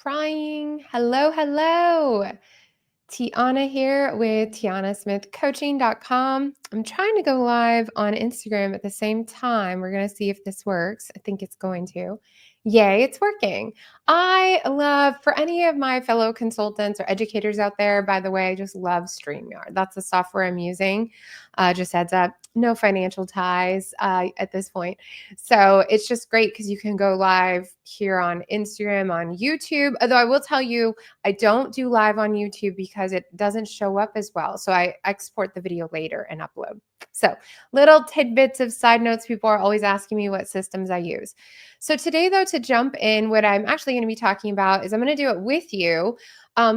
trying. Hello, hello. Tiana here with TianaSmithCoaching.com. I'm trying to go live on Instagram at the same time. We're going to see if this works. I think it's going to. Yay, it's working. I love, for any of my fellow consultants or educators out there, by the way, I just love StreamYard. That's the software I'm using. Just heads up, no financial ties at this point. So it's just great because you can go live here on Instagram, on YouTube. Although I will tell you, I don't do live on YouTube because it doesn't show up as well. So I export the video later and upload. So little tidbits of side notes. People are always asking me what systems I use. So today, though, to jump in, what I'm actually going to be talking about is I'm going to do it with you.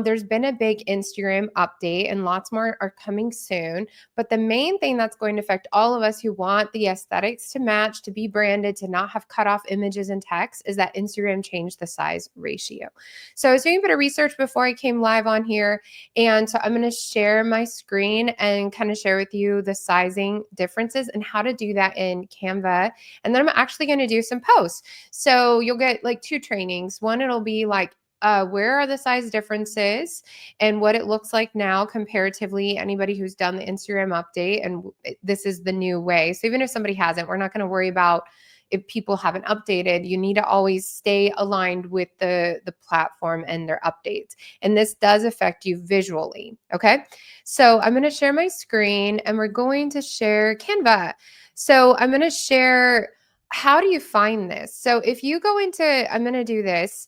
There's been a big Instagram update and lots more are coming soon. But the main thing that's going to affect all of us who want the aesthetics to match, to be branded, to not have cut off images and text is that Instagram changed the size ratio. So I was doing a bit of research before I came live on here. And so I'm going to share my screen and kind of share with you the sizing differences and how to do that in Canva. And then I'm actually going to do some posts. So you'll get like two trainings. One, it'll be like, where are the size differences and what it looks like now comparatively. Anybody who's done the Instagram update, and this is the new way. So even if somebody hasn't, we're not going to worry about if people haven't updated. You need to always stay aligned with the platform and their updates. And this does affect you visually. Okay. So I'm going to share my screen and we're going to share Canva. So I'm going to share, how do you find this? So if you go into, I'm going to do this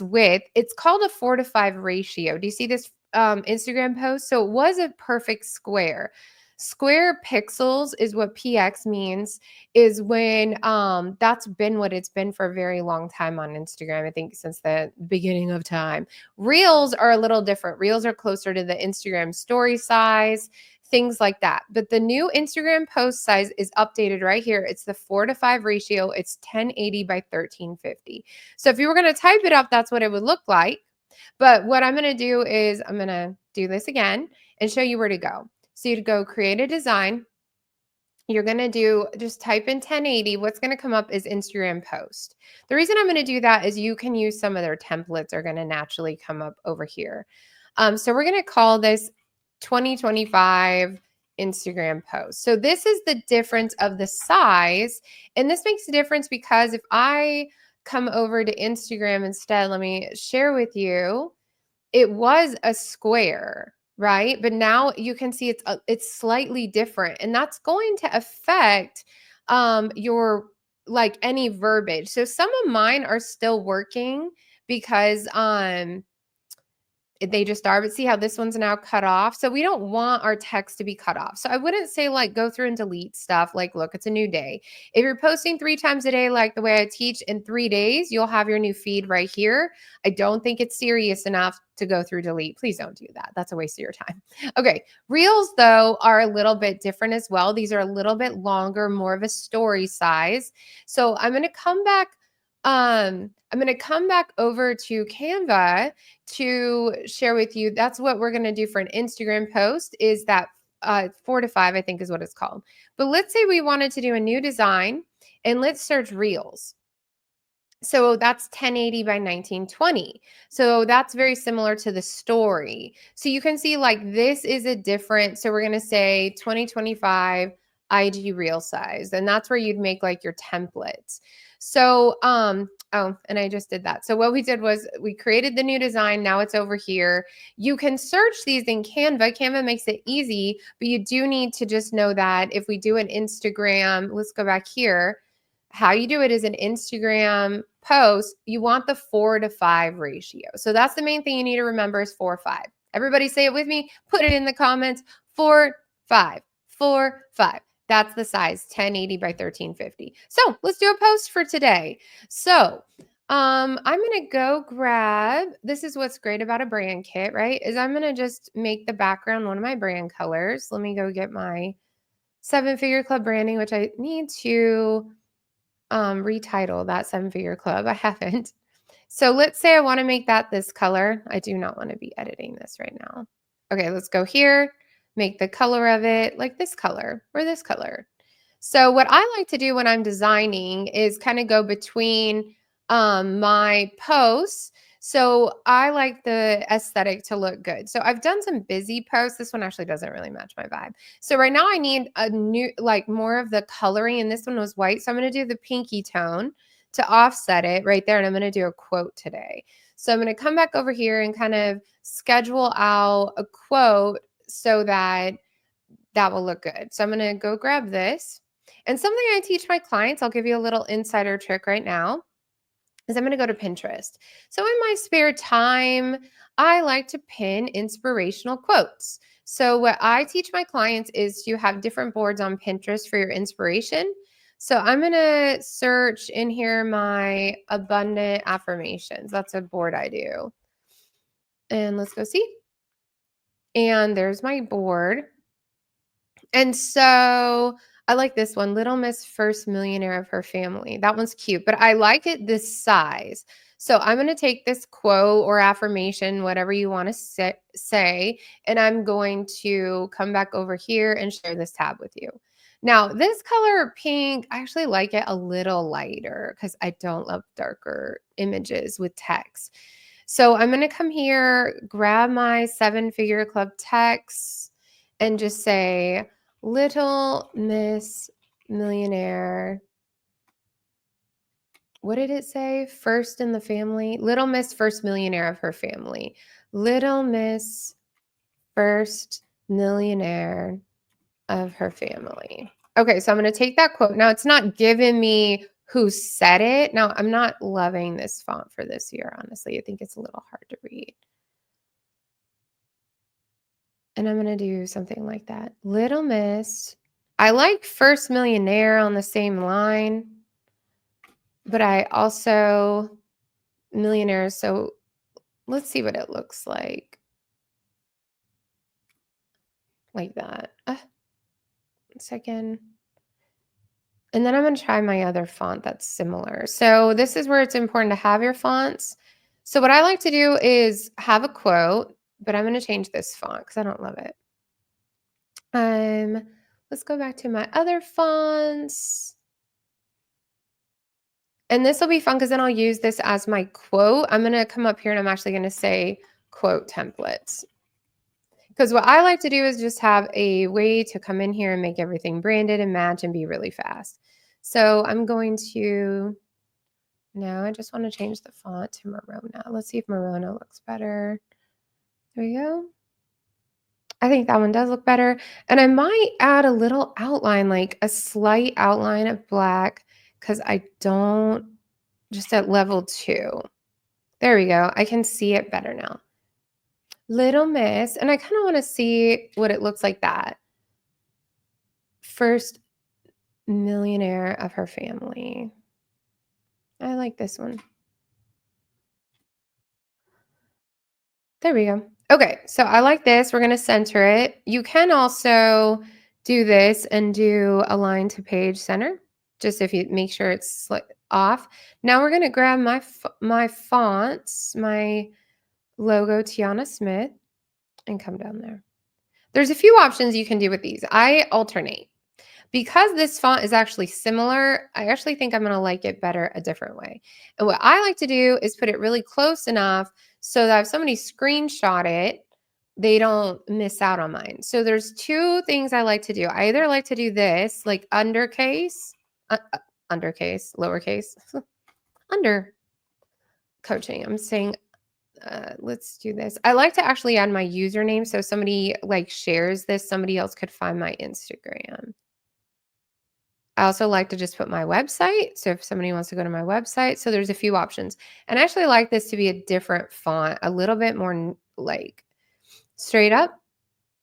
width, it's called a 4:5 ratio. Do you see this Instagram post? So it was a perfect square. Square pixels is what PX means, is when that's been what it's been for a very long time on Instagram, I think since the beginning of time. Reels are a little different. Reels are closer to the Instagram story size, things like that. But the new Instagram post size is updated right here. It's the 4:5 ratio. It's 1080 by 1350. So if you were going to type it up, that's what it would look like. But what I'm going to do is I'm going to do this again and show you where to go. So you'd go create a design. You're going to do, just type in 1080. What's going to come up is Instagram post. The reason I'm going to do that is you can use some of their templates are going to naturally come up over here. So we're going to call this 2025 Instagram post. So this is the difference of the size. And this makes a difference because if I come over to Instagram instead, let me share with you, it was a square, right? But now you can see it's slightly different, and that's going to affect your, like, any verbiage. So some of mine are still working because they just are, but see how this one's now cut off? So we don't want our text to be cut off. So I wouldn't say like go through and delete stuff. Like, look, it's a new day. If you're posting 3 times a day, like the way I teach, in 3 days, you'll have your new feed right here. I don't think it's serious enough to go through delete. Please don't do that. That's a waste of your time. Okay. Reels, though, are a little bit different as well. These are a little bit longer, more of a story size. So I'm going to come back. I'm going to come back over to Canva to share with you. That's what we're going to do for an Instagram post, is that 4:5, I think is what it's called. But let's say we wanted to do a new design and let's search Reels. So that's 1080 by 1920. So that's very similar to the story. So you can see like this is a different, so we're going to say 2025 IG reel size. And that's where you'd make like your templates. So, oh, and I just did that. So what we did was we created the new design. Now it's over here. You can search these in Canva. Canva makes it easy, but you do need to just know that if we do an Instagram, let's go back here. How you do it is an Instagram post. You want the 4:5 ratio. So that's the main thing you need to remember is 4:5. Everybody say it with me. Put it in the comments. 4:5, 4:5. That's the size, 1080 by 1350. So let's do a post for today. So I'm going to go grab, this is what's great about a brand kit, right? Is I'm going to just make the background one of my brand colors. Let me go get my 7-figure club branding, which I need to retitle that 7-figure club. I haven't. So let's say I want to make that this color. I do not want to be editing this right now. Okay, let's go here, make the color of it like this color or this color. So what I like to do when I'm designing is kind of go between my posts. So I like the aesthetic to look good. So I've done some busy posts. This one actually doesn't really match my vibe. So right now I need a new, like more of the coloring, and this one was white. So I'm going to do the pinky tone to offset it right there. And I'm going to do a quote today. So I'm going to come back over here and kind of schedule out a quote so that that will look good. So I'm going to go grab this. And something I teach my clients, I'll give you a little insider trick right now, is I'm going to go to Pinterest. So in my spare time, I like to pin inspirational quotes. So what I teach my clients is you have different boards on Pinterest for your inspiration. So I'm going to search in here my abundant affirmations. That's a board I do. And let's go see. And there's my board. And so I like this one, Little Miss First Millionaire of Her Family. That one's cute, but I like it this size. So I'm going to take this quote or affirmation, whatever you want to say, and I'm going to come back over here and share this tab with you. Now, this color pink, I actually like it a little lighter because I don't love darker images with text. So I'm going to come here, grab my 7-figure club text, and just say, Little Miss Millionaire. What did it say? First in the family. Little Miss First Millionaire of her family. Little Miss First Millionaire of her family. Okay, so I'm going to take that quote. Now, it's not giving me who said it. Now, I'm not loving this font for this year, honestly. I think it's a little hard to read. And I'm going to do something like that. Little Miss. I like First Millionaire on the same line, but I also millionaire. So let's see what it looks like that. 1 second. And then I'm going to try my other font that's similar. So this is where it's important to have your fonts. So what I like to do is have a quote, but I'm going to change this font because I don't love it. Let's go back to my other fonts. And this will be fun because then I'll use this as my quote. I'm going to come up here and I'm actually going to say quote templates. Because what I like to do is just have a way to come in here and make everything branded and match and be really fast. So I'm going to, now I just want to change the font to Morona. Let's see if Morona looks better. There we go. I think that one does look better. And I might add a little outline, like a slight outline of black, because I don't, just at level 2. There we go. I can see it better now. Little Miss, and I kind of want to see what it looks like that. First millionaire of her family. I like this one. There we go. Okay, so I like this. We're going to center it. You can also do this and do align to page center, just if you make sure it's off. Now we're going to grab my fonts, my logo, Tiana Smith, and come down there. There's a few options you can do with these. I alternate. Because this font is actually similar, I actually think I'm going to like it better a different way. And what I like to do is put it really close enough so that if somebody screenshot it, they don't miss out on mine. So there's 2 things I like to do. I either like to do this, like undercase, undercase, lowercase, under coaching. I'm saying let's do this. I like to actually add my username so somebody like shares this, somebody else could find my Instagram. I also like to just put my website. So if somebody wants to go to my website, so there's a few options. And I actually like this to be a different font, a little bit more like straight up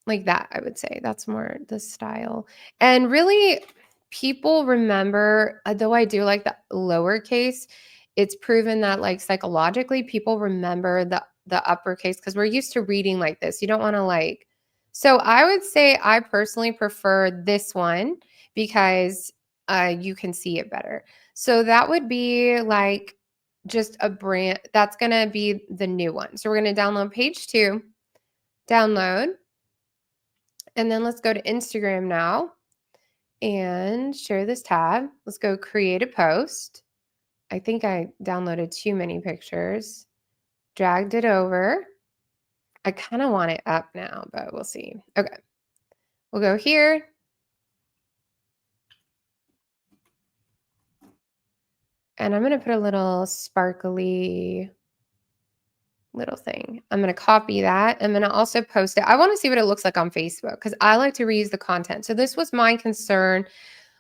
like that, I would say. That's more the style. And really, people remember, though I do like the lowercase, it's proven that like psychologically people remember the uppercase because we're used to reading like this. You don't want to like, so I would say I personally prefer this one because you can see it better. So that would be like just a brand, that's going to be the new one. So we're going to download page 2, download. And then let's go to Instagram now and share this tab. Let's go create a post. I think I downloaded too many pictures. dragged it over. I kind of want it up now, but we'll see. Okay. We'll go here. And I'm going to put a little sparkly little thing. I'm going to copy that. I'm going to also post it. I want to see what it looks like on Facebook because I like to reuse the content. So this was my concern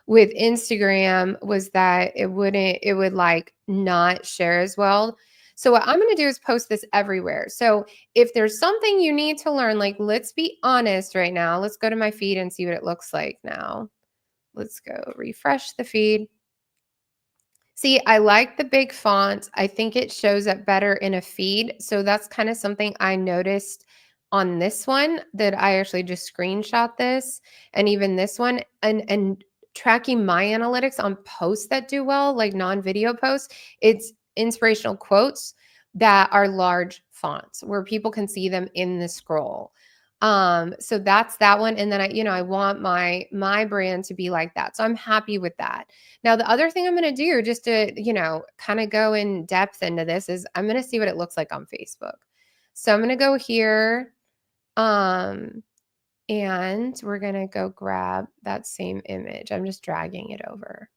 with Instagram was that it would like not share as well. So what I'm going to do is post this everywhere. So if there's something you need to learn, like let's be honest right now. Let's go to my feed and see what it looks like now. Let's go refresh the feed. See, I like the big font. I think it shows up better in a feed. So that's kind of something I noticed on this one that I actually just screenshot this and even this one and tracking my analytics on posts that do well, like non-video posts, it's inspirational quotes that are large fonts where people can see them in the scroll. So that's that one. And then I want my brand to be like that. So I'm happy with that. Now, the other thing I'm going to do just to, kind of go in depth into this is I'm going to see what it looks like on Facebook. So I'm going to go here, and we're going to go grab that same image. I'm just dragging it over.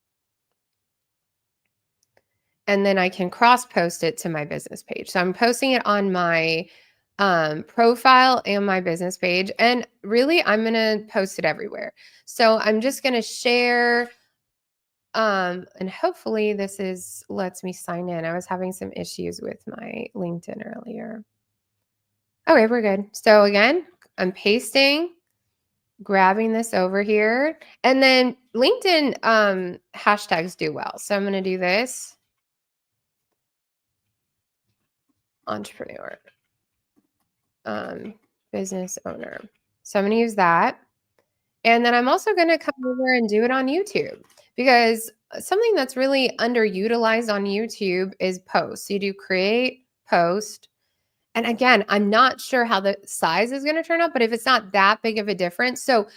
And then I can cross post it to my business page. So I'm posting it on my profile and my business page. And really, I'm going to post it everywhere. So I'm just going to share. And hopefully lets me sign in. I was having some issues with my LinkedIn earlier. Okay, we're good. So again, I'm pasting, grabbing this over here, and then LinkedIn hashtags do well. So I'm going to do this entrepreneur, business owner. So I'm going to use that. And then I'm also going to come over and do it on YouTube because something that's really underutilized on YouTube is posts. You do create, post. And again, I'm not sure how the size is going to turn out, but if it's not that big of a difference. So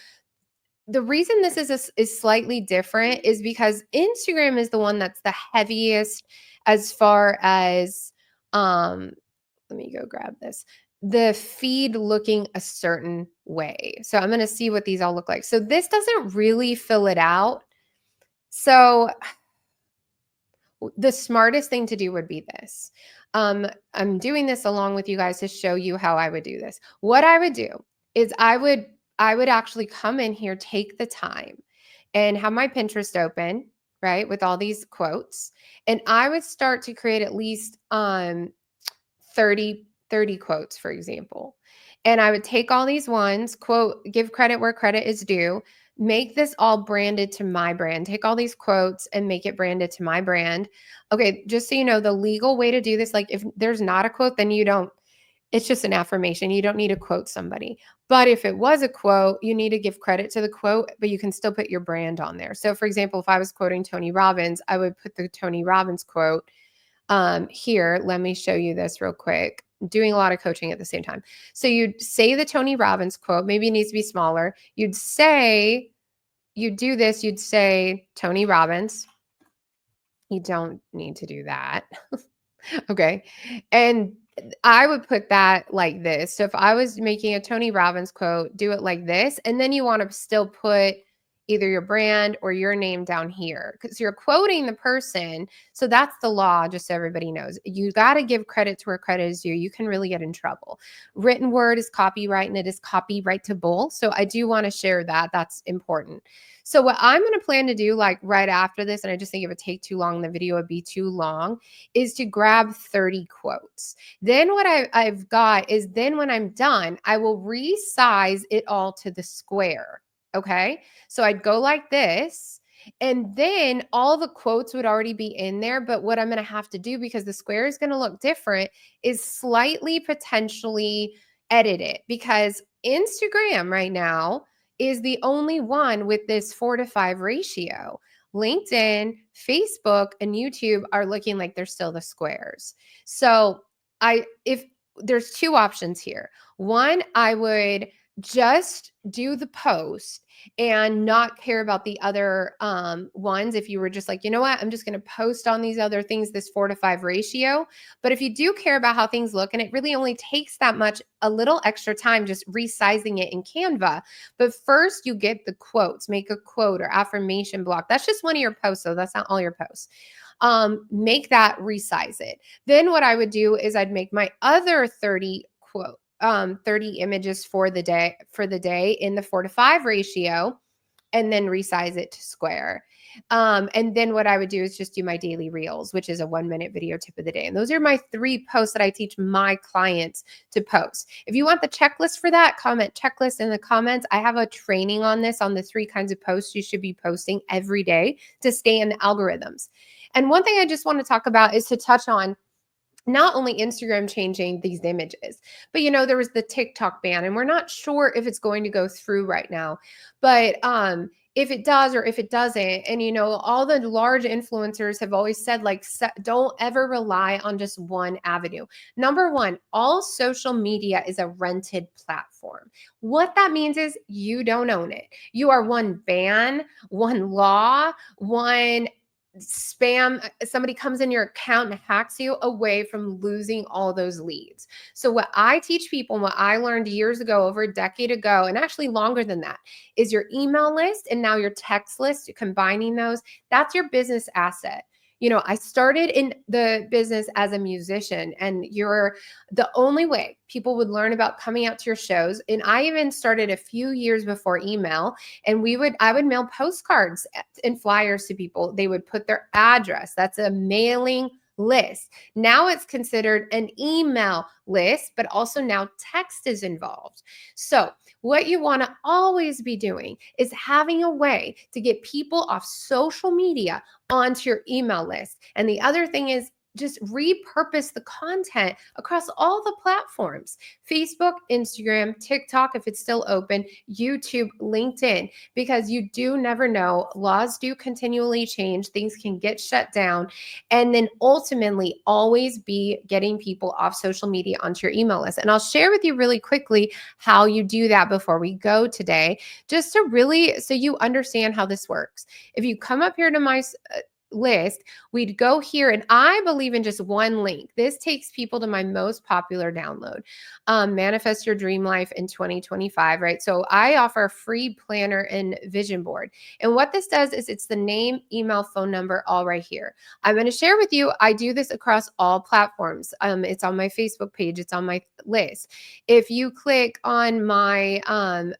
the reason this is slightly different is because Instagram is the one that's the heaviest as far as let me go grab this. The feed looking a certain way. So I'm going to see what these all look like. So this doesn't really fill it out. So the smartest thing to do would be this. I'm doing this along with you guys to show you how I would do this. What I would do is I would actually come in here, take the time and have my Pinterest open, right? With all these quotes. And I would start to create at least 30 quotes, for example. And I would take all these ones, quote, give credit where credit is due, make this all branded to my brand, take all these quotes and make it branded to my brand. Okay, just so you know, the legal way to do this, like if there's not a quote, then it's just an affirmation. You don't need to quote somebody. But if it was a quote, you need to give credit to the quote, but you can still put your brand on there. So for example, if I was quoting Tony Robbins, I would put the Tony Robbins quote here. Let me show you this real quick. I'm doing a lot of coaching at the same time. So you'd say the Tony Robbins quote, maybe it needs to be smaller. You'd say Tony Robbins. You don't need to do that. Okay. And I would put that like this. So if I was making a Tony Robbins quote, do it like this. And then you want to still put either your brand or your name down here because you're quoting the person. So that's the law, just so everybody knows. You got to give credit to where credit is due. You can really get in trouble. Written word is copyright and it is copyrightable. So I do want to share that. That's important. So what I'm going to plan to do like right after this, and I just think it would take too long, the video would be too long, is to grab 30 quotes. Then what I've got is then when I'm done, I will resize it all to the square. Okay. So I'd go like this. And then all the quotes would already be in there. But what I'm going to have to do, because the square is going to look different, is slightly potentially edit it because Instagram right now is the only one with this 4:5 ratio. LinkedIn, Facebook, and YouTube are looking like they're still the squares. So if there's two options here. One, I would just do the post and not care about the other ones. If you were just like, you know what, I'm just going to post on these other things, this 4:5 ratio. But if you do care about how things look, and it really only takes that much, a little extra time just resizing it in Canva. But first, you get the quotes, make a quote or affirmation block. That's just one of your posts, so that's not all your posts. Make that, resize it. Then what I would do is I'd make my other 30 images for the day in the 4:5 ratio, and then resize it to square. And then what I would do is just do my daily reels, which is a 1-minute video tip of the day. And those are my 3 posts that I teach my clients to post. If you want the checklist for that, comment checklist in the comments. I have a training on this, on the 3 kinds of posts you should be posting every day to stay in the algorithms. And one thing I just want to talk about is to touch on not only Instagram changing these images, but there was the TikTok ban, and we're not sure if it's going to go through right now. But if it does or if it doesn't, and all the large influencers have always said, like, don't ever rely on just one avenue. Number one, all social media is a rented platform. What that means is you don't own it. You are one ban, one law, one spam, somebody comes in your account and hacks you, away from losing all those leads. So what I teach people, and what I learned years ago, over a decade ago, and actually longer than that, is your email list and now your text list, combining those, that's your business asset. I started in the business as a musician, and the only way people would learn about coming out to your shows, and I even started a few years before email, and I would mail postcards and flyers to people. They would put their address. That's a mailing list. Now it's considered an email list, but also now text is involved. So what you want to always be doing is having a way to get people off social media onto your email list. And the other thing is, just repurpose the content across all the platforms: Facebook, Instagram, TikTok, if it's still open, YouTube, LinkedIn, because you do never know. Laws do continually change. Things can get shut down. And then ultimately, always be getting people off social media onto your email list. And I'll share with you really quickly how you do that before we go today, just to really, so you understand how this works. If you come up here to my list, we'd go here, and I believe in just one link. This takes people to my most popular download, Manifest Your Dream Life in 2025, right? So I offer a free planner and vision board. And what this does is, it's the name, email, phone number, all right here. I'm going to share with you, I do this across all platforms. It's on my Facebook page. It's on my list. If you click on my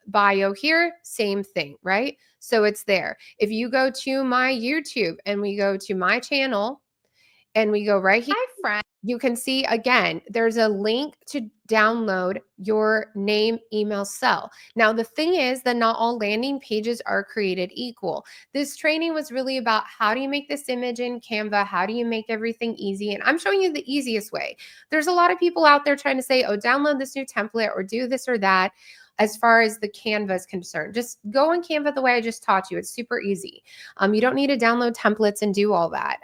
bio here, same thing, right? So it's there. If you go to my YouTube and we go to my channel and we go right here, hi friend, you can see again, there's a link to download your name, email, cell. Now, the thing is that not all landing pages are created equal. This training was really about, how do you make this image in Canva? How do you make everything easy? And I'm showing you the easiest way. There's a lot of people out there trying to say, oh, download this new template or do this or that. As far as the Canva is concerned, just go on Canva the way I just taught you. It's super easy. You don't need to download templates and do all that.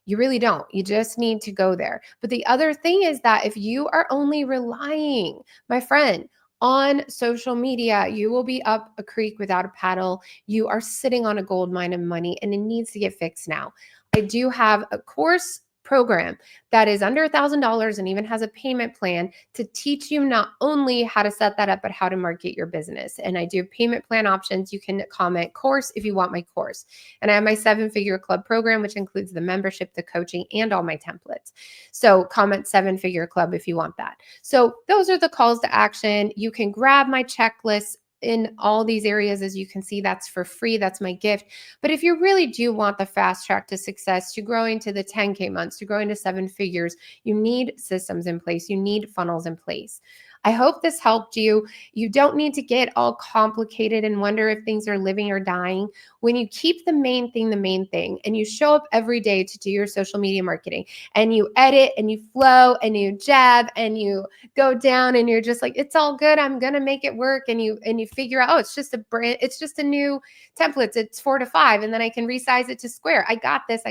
You really don't. You just need to go there. But the other thing is that if you are only relying, my friend, on social media, you will be up a creek without a paddle. You are sitting on a gold mine of money, and it needs to get fixed now. I do have a course program that is under $1,000 and even has a payment plan to teach you not only how to set that up, but how to market your business. And I do payment plan options. You can comment course if you want my course. And I have my 7-figure club program, which includes the membership, the coaching, and all my templates. So comment 7-figure club if you want that. So those are the calls to action. You can grab my checklist in all these areas. As you can see, that's for free. That's my gift. But if you really do want the fast track to success, to growing to the 10K months, to growing to 7 figures, you need systems in place. You need funnels in place. I hope this helped you. You don't need to get all complicated and wonder if things are living or dying. When you keep the main thing, and you show up every day to do your social media marketing, and you edit and you flow and you jab and you go down, and you're just like, it's all good, I'm gonna make it work, and you figure out, oh, it's just a new template, it's 4:5, and then I can resize it to square. I got this.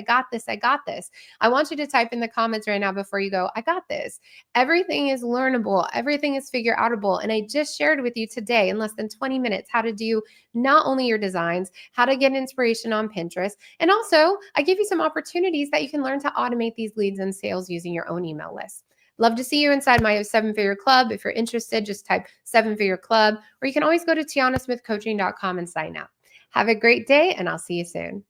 I want you to type in the comments right now before you go, I got this. Everything is learnable. Everything is is figure outable. And I just shared with you today in less than 20 minutes how to do not only your designs, how to get inspiration on Pinterest, and also I give you some opportunities that you can learn to automate these leads and sales using your own email list. Love to see you inside my 7-figure club. If you're interested, just type 7-figure club, or you can always go to tianasmithcoaching.com and sign up. Have a great day, and I'll see you soon.